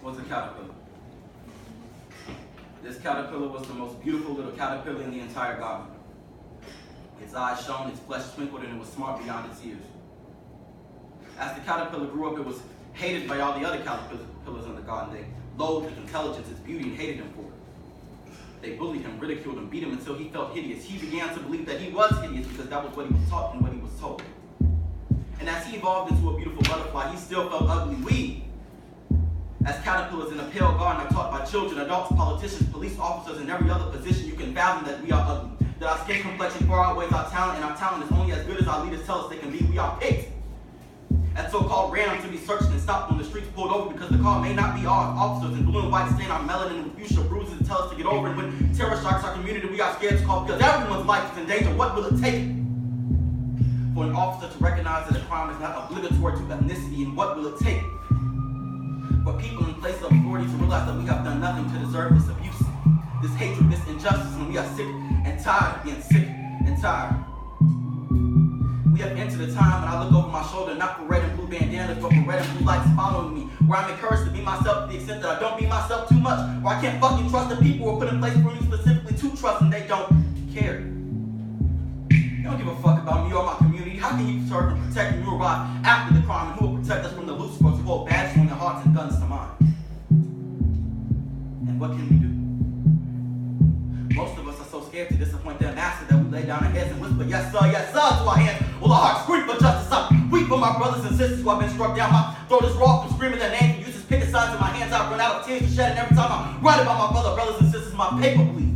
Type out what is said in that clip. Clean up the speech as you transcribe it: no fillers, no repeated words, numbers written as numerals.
was a caterpillar. This caterpillar was the most beautiful little caterpillar in the entire garden. Its eyes shone, its flesh twinkled, and it was smart beyond its years. As the caterpillar grew up, it was hated by all the other caterpillars in the garden. They loathed his intelligence, his beauty, and hated him for it. They bullied him, ridiculed him, beat him until he felt hideous. He began to believe that he was hideous because that was what he was taught and what he was told. And as he evolved into a beautiful butterfly, he still felt ugly. We, as caterpillars in a pale garden, are taught by children, adults, politicians, police officers, and every other position you can fathom that we are ugly. That our skin complexion far outweighs our talent, and our talent is only as good as our leaders tell us they can be. We are picked at so-called random to be searched and stopped on the streets, pulled over because the car may not be ours. Officers in blue and white stain our melanin and fuchsia bruises and tell us to get over it. When terror strikes our community, we are scared to call because everyone's life is in danger. What will it take for an officer to recognize that a crime is not obligatory to ethnicity? And what will it take for people in places of authority to realize that we have done nothing to deserve this abuse, this hatred, this injustice, and we are sick and tired of being sick and tired. We have entered a time when I look over my shoulder, not for red and blue bandanas, but for red and blue lights following me, where I'm encouraged to be myself to the extent that I don't be myself too much, where I can't fucking trust the people who are put in place for me specifically to trust, and they don't care. They don't give a fuck about me or my community. How can you serve and protect when you arrive after the crime, and who will protect us from the Lucifers who hold badges on their hearts and guns to mine? And what can we do? Most of us are so scared to disappoint their master that we lay down our heads and whisper, yes sir, to our hands. Will our hearts scream for justice? I weep for my brothers and sisters who have been struck down. My throat is raw from screaming their names and uses picket signs in my hands. I run out of tears to shed, and every time I write about my fellow brothers and sisters, my paper bleeds.